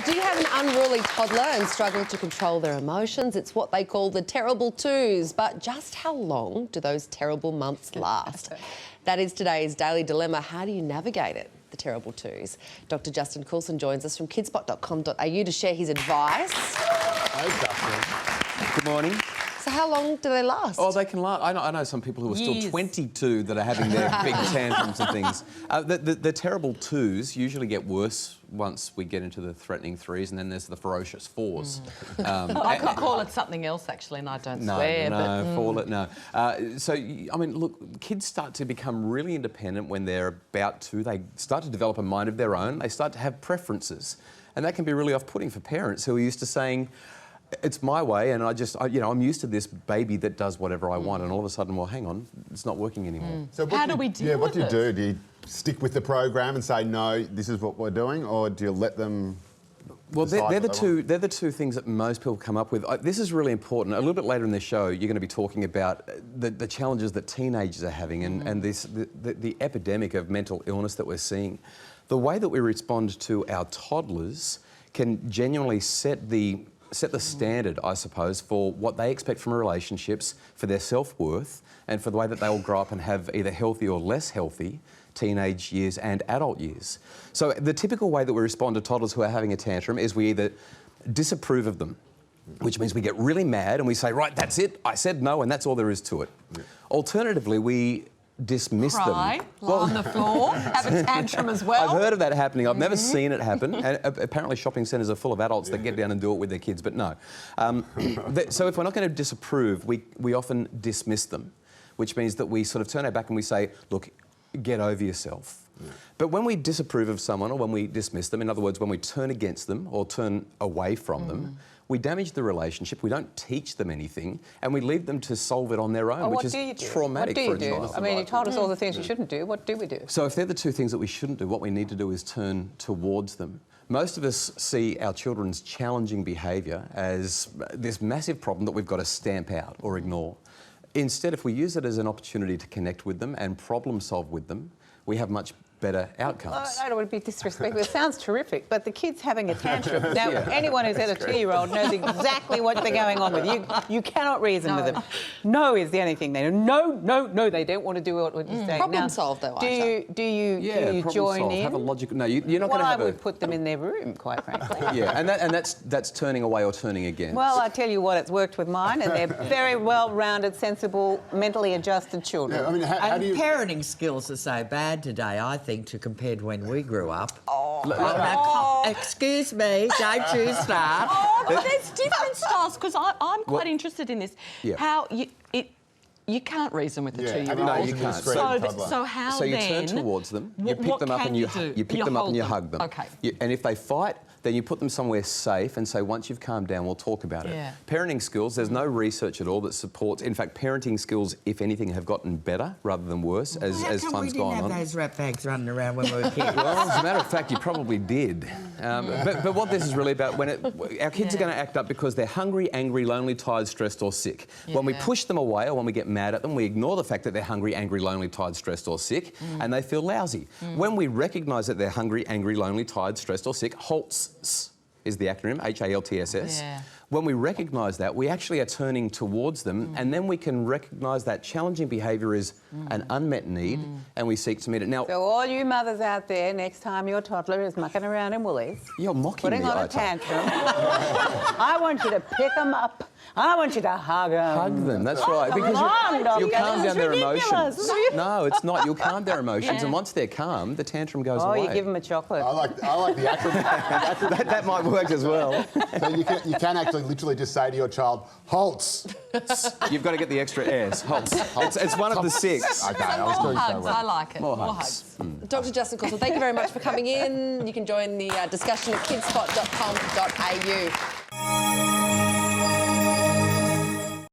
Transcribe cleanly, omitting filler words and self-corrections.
Do you have an unruly toddler and struggle to control their emotions? It's what they call the terrible twos. But just how long do those terrible months last? That is today's Daily Dilemma. How do you navigate it? The terrible twos. Dr. Justin Coulson joins us from kidspot.com.au to share his advice. Hey, Justin. Good morning. So how long do they last? Oh, they can last. I know some people who are still 22 that are having their big tantrums and things. The terrible twos usually get worse once we get into the threatening threes, and then there's the ferocious fours. I could call it something else, actually, and I don't swear. So, I mean, look, kids start to become really independent when they're about to. They start to develop a mind of their own. They start to have preferences. And that can be really off-putting for parents who are used to saying, it's my way, and I'm used to this baby that does whatever I want, and all of a sudden, well, hang on, it's not working anymore. So how do we deal with it? What do you do? Do you stick with the program and say, no, this is what we're doing, or do you let them? Well, they're the two things that most people come up with. This is really important. A little bit later in the show, you're going to be talking about the challenges that teenagers are having and the epidemic of mental illness that we're seeing. The way that we respond to our toddlers can genuinely set the standard, I suppose, for what they expect from relationships, for their self-worth, and for the way that they will grow up and have either healthy or less healthy teenage years and adult years. So the typical way that we respond to toddlers who are having a tantrum is we either disapprove of them, which means we get really mad and we say, right, that's it, I said no, and that's all there is to it. Yeah. Alternatively, we dismiss them. Lie on the floor, have a tantrum as well. I've heard of that happening. I've never seen it happen. And apparently shopping centres are full of adults that get down and do it with their kids, but no. So if we're not going to disapprove, we often dismiss them, which means that we sort of turn our back and we say, look, get over yourself. Yeah. But when we disapprove of someone or when we dismiss them, in other words, when we turn against them or turn away from them, we damage the relationship, we don't teach them anything, and we leave them to solve it on their own, which is traumatic for a child. What do you do? I mean, you told us all the things you shouldn't do. What do we do? So if they're the two things that we shouldn't do, what we need to do is turn towards them. Most of us see our children's challenging behaviour as this massive problem that we've got to stamp out or ignore. Instead, if we use it as an opportunity to connect with them and problem solve with them, we have much better outcomes. I don't want to be disrespectful. It sounds terrific, but the kid's having a tantrum. Now, anyone who's had a 2-year-old knows exactly what they're going on with. You cannot reason with them. No is the only thing they know. No, they don't want to do what you're saying. Problem solved, though, do you join in? Have a logical... No, you're not going to have I would put them in their room, quite frankly. Yeah, and that's turning away or turning against. Well, I tell you what, it's worked with mine, and they're very well-rounded, sensible, mentally adjusted children. Yeah, I mean, how do you... Parenting skills are so bad today, I think, compared to when we grew up. Excuse me, don't you start. But there's different styles, because I'm quite interested in this. Yeah. How you can't reason with the 2-year-old. No, you can't. So how So you then, turn towards them, you pick them up and you pick them up and you hug them. Okay. And if they fight, then you put them somewhere safe and say, once you've calmed down, we'll talk about it. Parenting skills, there's no research at all that supports... In fact, parenting skills, if anything, have gotten better rather than worse as time's gone on. We didn't have those rat bags running around when we were kids. Well, as a matter of fact, you probably did. But what this is really about, our kids are going to act up because they're hungry, angry, lonely, tired, stressed or sick. When we push them away or when we get mad at them, we ignore the fact that they're hungry, angry, lonely, tired, stressed or sick, and they feel lousy. When we recognise that they're hungry, angry, lonely, tired, stressed or sick, HALTS is the acronym, HALTSS. When we recognise that, we actually are turning towards them, and then we can recognise that challenging behaviour is an unmet need, and we seek to meet it. Now, so all you mothers out there, next time your toddler is mucking around in Woolies, you're mocking putting on a tantrum, I want you to pick them up. I want you to hug them. Hug them, that's right. Because you'll calm down their emotions. No, it's not. You'll calm their emotions, and once they're calm, the tantrum goes away. Oh, you give them a chocolate. I like the acronym. that might work as well. So you can actually literally just say to your child, HALTS. You've got to get the extra S. HALTS. It's one of the 6. Okay, I was doing so well. I like it. More hugs. Dr. Justin Coulson, thank you very much for coming in. You can join the discussion at kidspot.com.au.